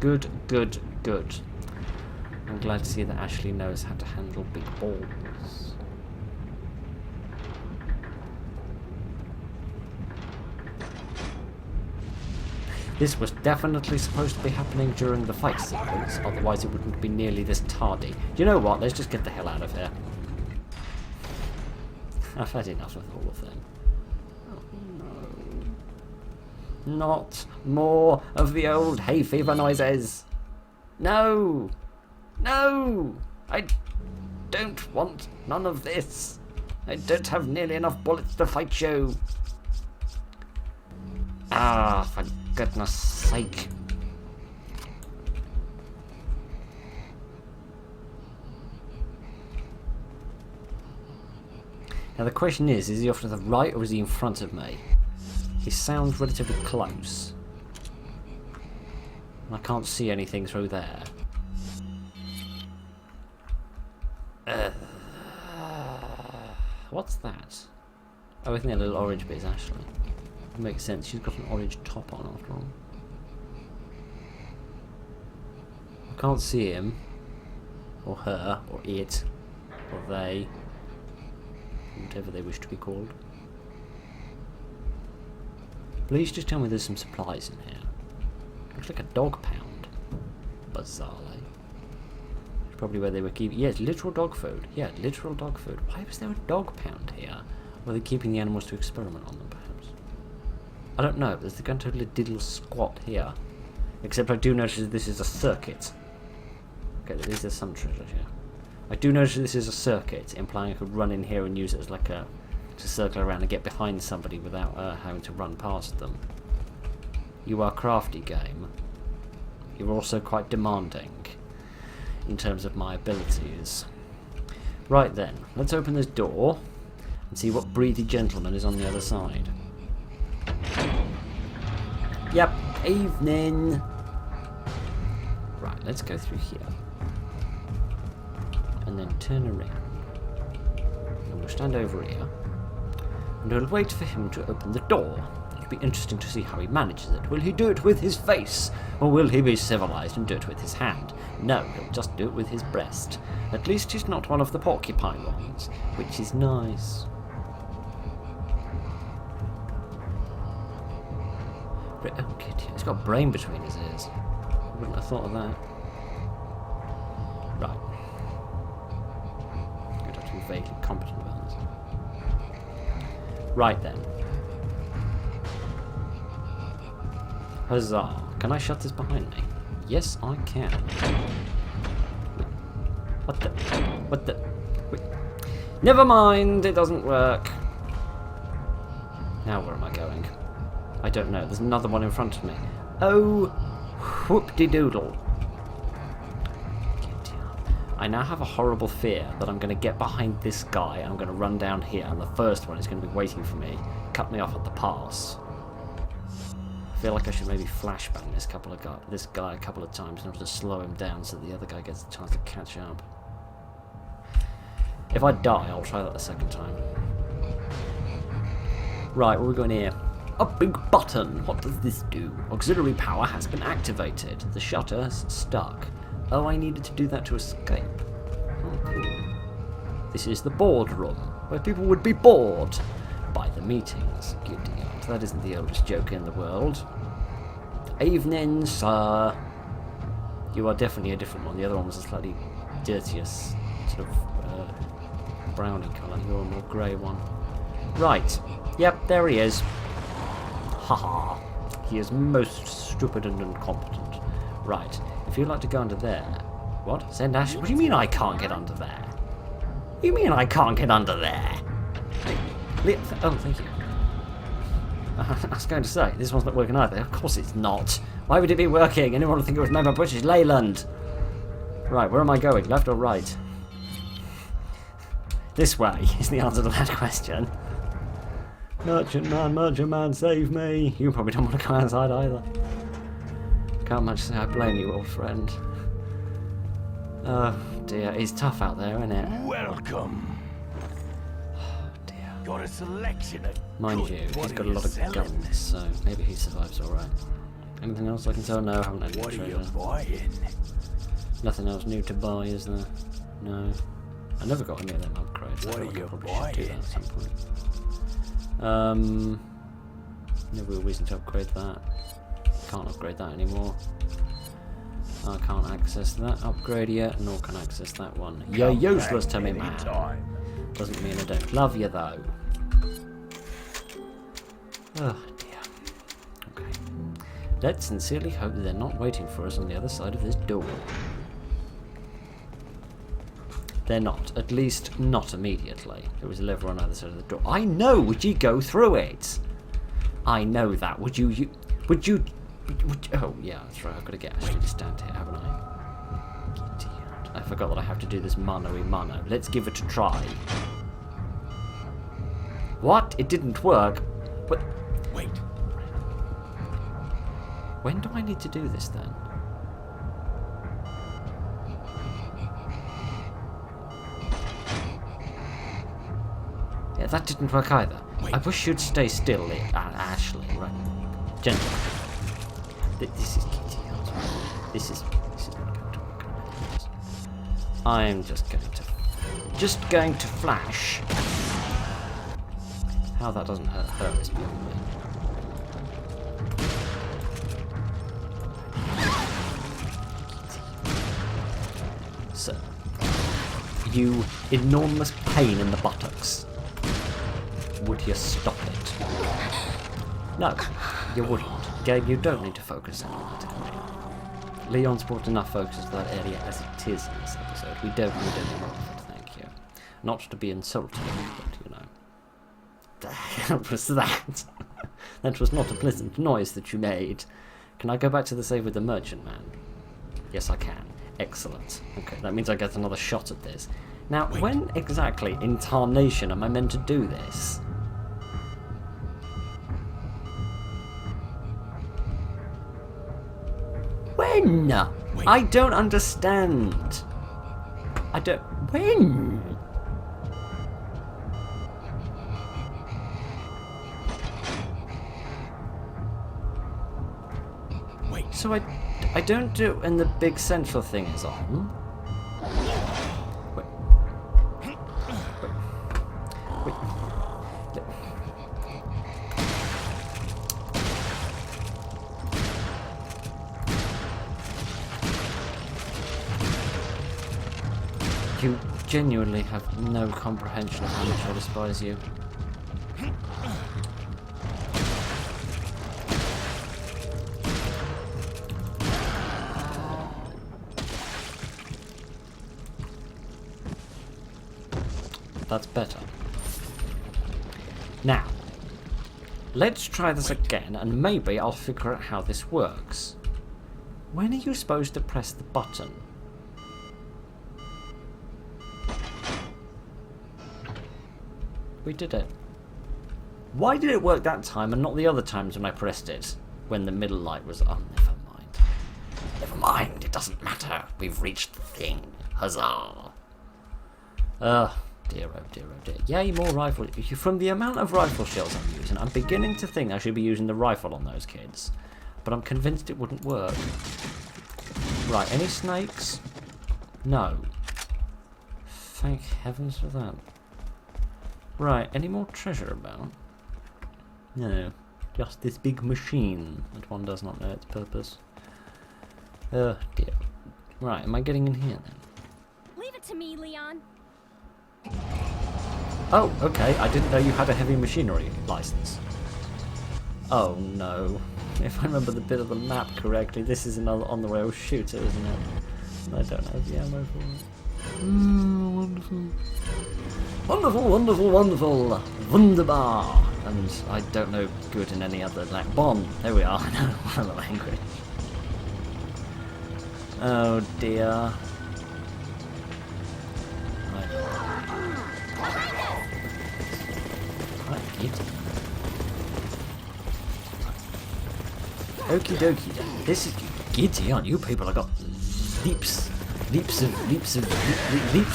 Good, good, good. I'm glad to see that Ashley knows how to handle big balls. This was definitely supposed to be happening during the fight sequence, otherwise it wouldn't be nearly this tardy. Do you know what? Let's just get the hell out of here. I've had enough of all of them. Not more of the old hay fever noises. No! No! I don't want none of this. I don't have nearly enough bullets to fight you. Ah, for goodness sake. Now the question is he off to the right or is he in front of me? He sounds relatively close. And I can't see anything through there. What's that? Oh, I think that little orange bit is Ashley. It makes sense, she's got an orange top on after all. I can't see him. Or her, or it, or they. Whatever they wish to be called. Please just tell me there's some supplies in here. Looks like a dog pound. Bizarrely. It's probably where they were keeping... Yes, literal dog food. Yeah, literal dog food. Why was there a dog pound here? Were they keeping the animals to experiment on them, perhaps? I don't know. There's the gun totally diddle squat here. Except I do notice this is a circuit. Okay, at least there's some treasure here. I do notice this is a circuit, implying I could run in here and use it as like a... to circle around and get behind somebody without having to run past them. You are crafty, game. You're also quite demanding in terms of my abilities. Right then, let's open this door and see what breathy gentleman is on the other side. Yep, evening. Right, let's go through here. And then turn around. And we'll stand over here. And we'll wait for him to open the door. It'll be interesting to see how he manages it. Will he do it with his face? Or will he be civilized and do it with his hand? No, he'll just do it with his breast. At least he's not one of the porcupine ones, which is nice. Oh, kid, he's got a brain between his ears. I wouldn't have thought of that. Right. I'm going to have to be vaguely competent about this. Right then. Huzzah. Can I shut this behind me? Yes, I can. What the? What the? Wait. Never mind, it doesn't work. Now where am I going? I don't know. There's another one in front of me. Oh, whoop-de-doodle. I now have a horrible fear that I'm going to get behind this guy, I'm going to run down here, and the first one is going to be waiting for me, cut me off at the pass. I feel like I should maybe flashbang this guy a couple of times in order to slow him down so the other guy gets a chance to catch up. If I die, I'll try that the second time. Right, what are we going here? A big button. What does this do? Auxiliary power has been activated. The shutter's stuck. Oh, I needed to do that to escape. Oh, cool. This is the boardroom, where people would be bored by the meetings. Good God, that isn't the oldest joke in the world. Evening, sir. You are definitely a different one. The other one was a slightly dirtier, sort of browny colour. You're a more grey one. Right. Yep, there he is. Haha. He is most stupid and incompetent. Right. If you'd like to go under there... What? Send Ash... What do you mean I can't get under there? What do you mean I can't get under there? Oh, thank you. I was going to say, this one's not working either. Of course it's not. Why would it be working? Anyone would think it was made by British Leyland. Right, where am I going? Left or right? This way is the answer to that question. Merchant man, save me. You probably don't want to go outside either. Can't much say I blame you, old friend. Oh dear, it's tough out there, isn't it? Welcome. Oh dear. Got a selection of Mind you, he's got a lot of guns, so maybe he survives alright. Anything else I can sell? No, I haven't had any What are you treasure. buying? Nothing else new to buy, is there? No. I never got any of them upgrades. What I are feel like you I probably should do that buying? at some point. No real reason to upgrade that. Can't upgrade that anymore. I can't access that upgrade yet, nor can I access that one. You're useless to me, man. Anytime. Doesn't mean I don't love you, though. Oh, dear. Okay. Let's sincerely hope that they're not waiting for us on the other side of this door. They're not. At least, not immediately. There was a lever on either side of the door. I know! Would you go through it? I know that. Would you oh, yeah, that's right. I've got to get Ashley to stand here, haven't I? Idiot. I forgot that I have to do this mano-y-mano. Let's give it a try. What? It didn't work? But Wait. when do I need to do this then? Yeah, that didn't work either. Wait. I wish you'd stay still, Ashley. Right, gentle. This is This is not going to work. I'm just going to flash. How that doesn't hurt her is beyond me. So, you enormous pain in the buttocks. Would you stop it? No, you wouldn't. Gabe, you don't need to focus on that area. Leon's brought enough focus to that area as it is in this episode. We don't need any more of it, thank you. Not to be insulting, but you know. The hell was that? That was not a pleasant noise that you made. Can I go back to the save with the merchant man? Yes, I can. Excellent. Okay, that means I get another shot at this. Now, when exactly in tarnation am I meant to do this? When? Wait. I don't understand. I don't... When? Wait. So I don't do it when the big central thing is on. Wait. Wait. You genuinely have no comprehension of how much I despise you. That's better. Now, let's try this again, and maybe I'll figure out how this works. When are you supposed to press the button? We did it. Why did it work that time and not the other times when I pressed it? When the middle light was on? Never mind. Never mind, it doesn't matter. We've reached the thing. Huzzah. Dear, oh dear, oh dear. Yay, more rifle. From the amount of rifle shells I'm using, I'm beginning to think I should be using the rifle on those kids. But I'm convinced it wouldn't work. Right, any snakes? No. Thank heavens for that. Right, any more treasure about? No. Just this big machine that one does not know its purpose. Oh dear. Right, am I getting in here then? Leave it to me, Leon. Oh, okay. I didn't know you had a heavy machinery license. Oh no. If I remember the bit of the map correctly, this is another on the rail shooter, isn't it? I don't have the ammo for it. Wonderful. Wonderful, wonderful, wonderful. Wunderbar. And I don't know good in any other language. Bon. There we are. I know one other language. Oh dear. Okie dokie then. This is Gideon. You people have got leaps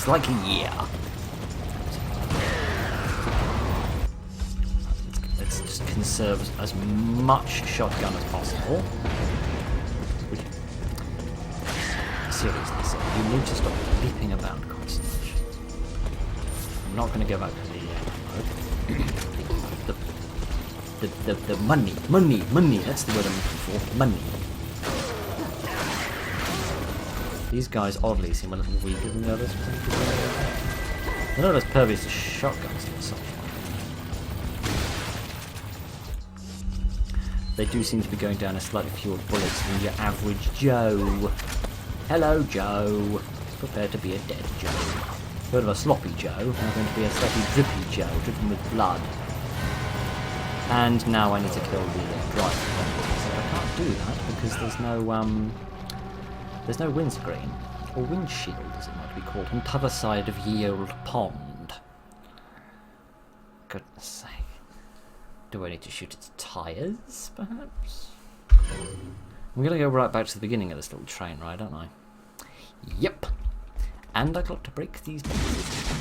like a year. Let's just conserve as much shotgun as possible. Seriously, sir, you need to stop leaping about constantly. I'm not going to go back to the money, that's the word I'm looking for, money. These guys oddly seem a little weaker than the others. They're not as pervious to shotguns and such. They do seem to be going down a slightly fewer bullets than your average Joe. Hello, Joe. Prepare to be a dead Joe. Heard of a sloppy Joe, I'm going to be a slightly drippy Joe, dripping with blood. And now I need to kill the driver. So I can't do that because there's no windscreen, or windshield as it might be called, on the other side of ye old pond. goodness sake. Do I need to shoot its tyres, perhaps? I'm going to go right back to the beginning of this little train ride, aren't I? Yep. And I got to break these boxes.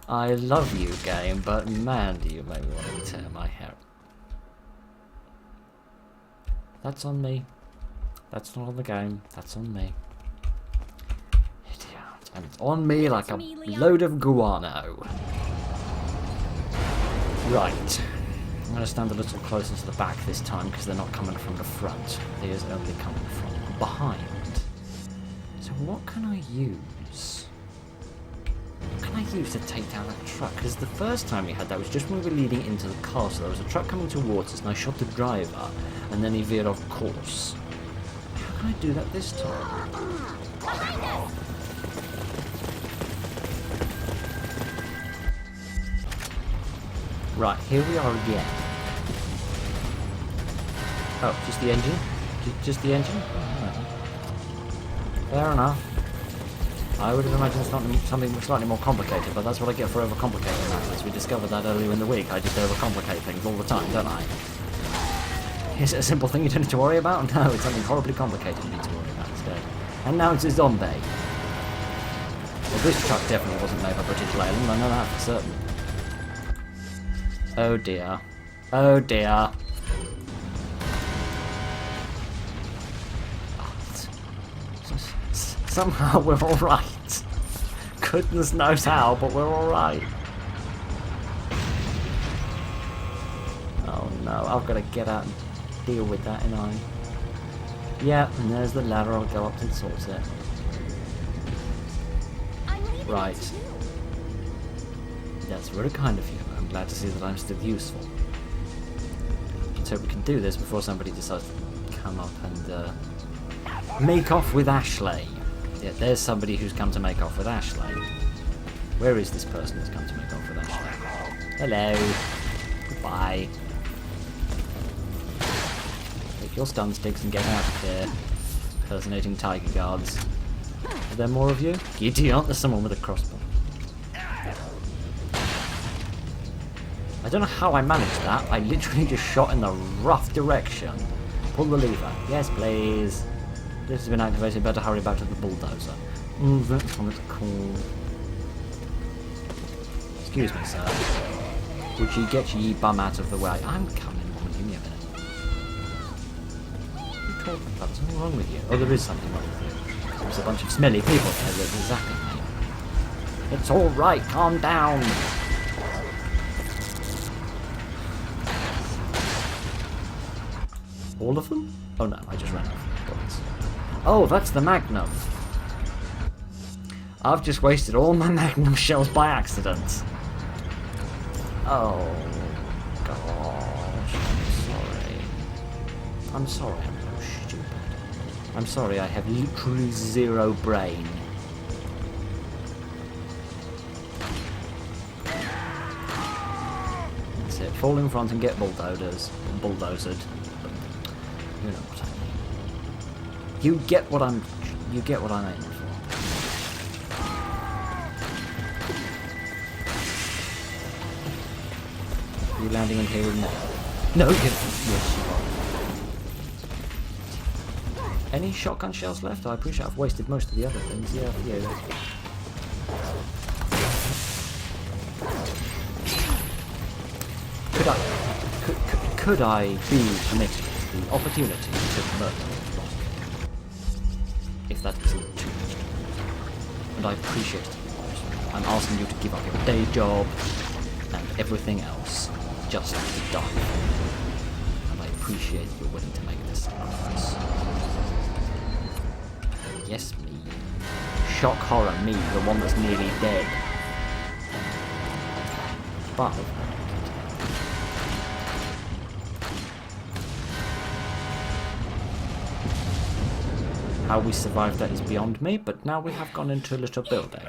I love you, game, but man, do you make me want to tear my hair. That's on me. That's not on the game. That's on me. Idiot. And it's on me like a load of guano. Right. I'm going to stand a little closer to the back this time because they're not coming from the front. They're only coming from behind. So what can I use? What can I use to take down that truck? Because the first time we had that was just when we were leading into the castle. There was a truck coming towards us and I shot the driver and then he veered off course. How can I do that this time? Right, here we are again. Oh, just the engine? Just the engine? Oh, fair enough. I would have imagined something slightly more complicated, but that's what I get for overcomplicating matters. We discovered that earlier in the week. I just overcomplicate things all the time, don't I? Is it a simple thing you don't need to worry about? No, it's something horribly complicated you need to worry about instead. And now it's a zombie. Well, this truck definitely wasn't made by British Leyland, I know that for certain. Oh dear. Oh dear. Somehow we're alright. Goodness knows how, but we're alright. Oh no, I've got to get out and deal with that, ain't I? Yeah, and there's the ladder. I'll go up and sort it. Right. That's very kind of you. I'm glad to see that I'm still useful. Let's hope we can do this before somebody decides to come up and make off with Ashley. Yeah, there's somebody who's come to make off with Ashley. Where is this person who's come to make off with Ashley? Hello. Goodbye. Take your stun sticks and get out of here. Impersonating tiger guards. Are there more of you? Idiot, there's someone with a crossbow. I don't know how I managed that. I literally just shot in the rough direction. Pull the lever. Yes, please. This has been activated. Better hurry back to the bulldozer. That's what it's called. Excuse me, sir. Would you get ye bum out of the way? I'm coming, woman. Give me a minute. What are you talking about? There's something wrong with you. Oh, there is something wrong with you. There's a bunch of smelly people there that are zapping me. It's all right. Calm down. All of them? Oh no, I just ran off. Oh, that's the Magnum. I've just wasted all my Magnum shells by accident. Oh, gosh, I'm sorry. I'm so stupid. I'm sorry, I have literally zero brain. That's it, fall in front and get bulldozed. You know what I mean. You get what I'm aiming for. You landing in here with me? No, yes, you are. Any shotgun shells left? I appreciate I've wasted most of the other things. Yeah, yeah. Could I be permitted the opportunity to murder? If that isn't too much. And I appreciate it. I'm asking you to give up your day job and everything else just to die. And I appreciate you're willing to make this sacrifice. Yes, me. Shock horror, me, the one that's nearly dead. But how we survived that is beyond me, but now we have gone into a little building.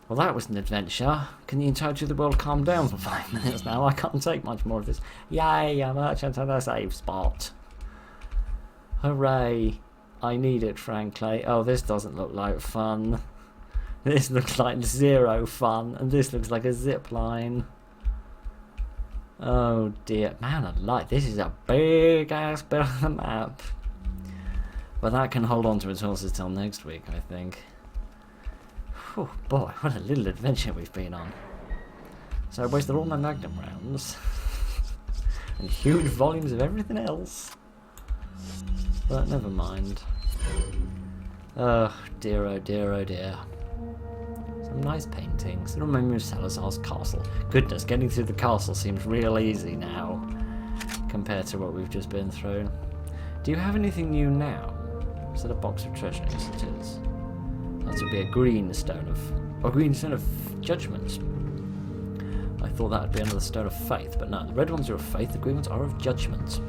Well, that was an adventure. Can the entirety of the world calm down for 5 minutes now? I can't take much more of this. Yay, a merchant and a save spot. Hooray. I need it, frankly. Oh, this doesn't look like fun. This looks like zero fun, and this looks like a zip line. Oh dear, man alive, this is a big ass bit of the map. But that can hold on to its horses till next week, I think. Whew, boy, what a little adventure we've been on. So I wasted all my magnum rounds. And huge volumes of everything else. But never mind. Oh dear, oh dear, oh dear. Some nice paintings. They remind me of Salazar's castle. Goodness, getting through the castle seems real easy now. Compared to what we've just been through. Do you have anything new now? Is that a box of treasure? Yes, it is. That would be a green stone of... or green stone of judgment. I thought that would be another stone of faith, but no. The red ones are of faith, the green ones are of judgment.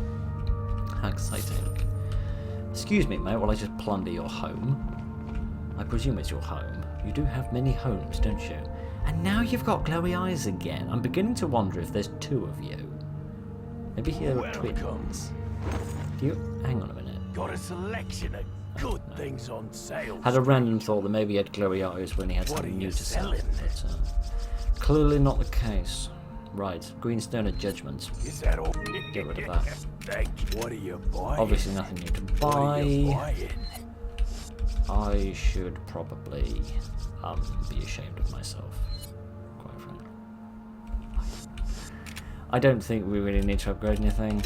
How exciting. Excuse me, mate, while I just plunder your home. I presume it's your home. You do have many homes, don't you? And now you've got glowy eyes again. I'm beginning to wonder if there's two of you. Maybe here are twins. Do you... hang on a minute. Got a selection of good things on sale. Had a random thought that maybe he had glowy eyes when he had something new to sell. But, clearly not the case. Right, green stone of judgment. Is that all? Get rid of that. Thank you. What are you buying? Obviously nothing new to buy. I should probably be ashamed of myself, quite frankly. I don't think we really need to upgrade anything.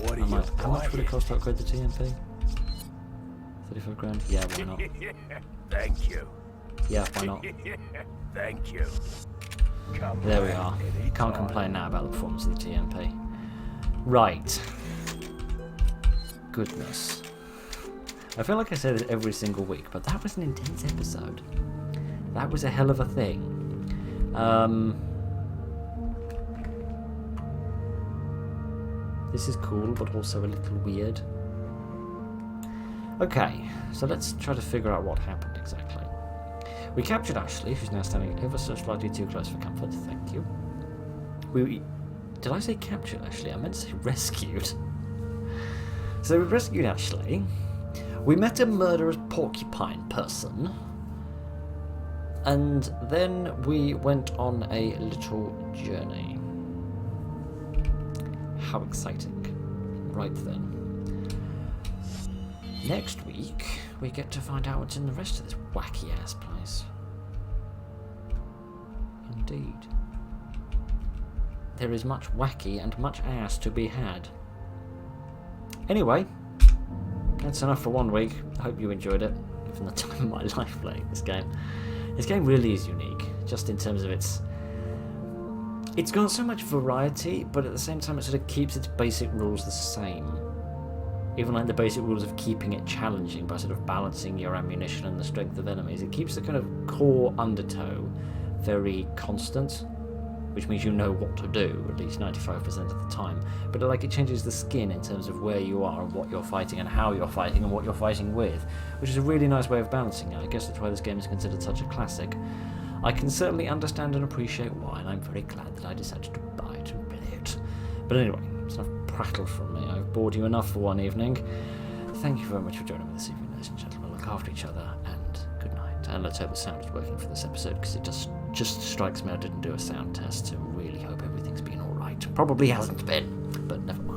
How much would it cost to upgrade the TMP? 35 grand? Yeah, why not? Thank you. Yeah, why not? Thank you. Come There we back are. anytime. Can't complain now about the performance of the TMP. Right. Goodness. I feel like I say this every single week, but that was an intense episode. That was a hell of a thing. This is cool, but also a little weird. Okay, so let's try to figure out what happened exactly. We captured Ashley, who's now standing ever so slightly too close for comfort. Thank you. Did I say captured Ashley? I meant to say rescued. So we rescued Ashley. We met a murderous porcupine person. And then we went on a little journey. How exciting. Right then. Next week, we get to find out what's in the rest of this wacky-ass place. Indeed. There is much wacky and much ass to be had. Anyway, that's enough for 1 week. I hope you enjoyed it, given the time of my life playing this game. This game really is unique, just in terms of its got so much variety, but at the same time it sort of keeps its basic rules the same. Even like the basic rules of keeping it challenging by sort of balancing your ammunition and the strength of enemies. It keeps the kind of core undertow very constant, which means you know what to do, at least 95% of the time. But like it changes the skin in terms of where you are and what you're fighting and how you're fighting and what you're fighting with, which is a really nice way of balancing it. I guess that's why this game is considered such a classic. I can certainly understand and appreciate why, and I'm very glad that I decided to buy it and play it. But anyway, it's enough prattle from me. I've bored you enough for one evening. Thank you very much for joining me this evening, ladies and gentlemen. Look after each other, and good night. And let's hope the sound is working for this episode, because it just strikes me I didn't do a sound test, so really hope everything's been alright. Probably hasn't been, but never mind.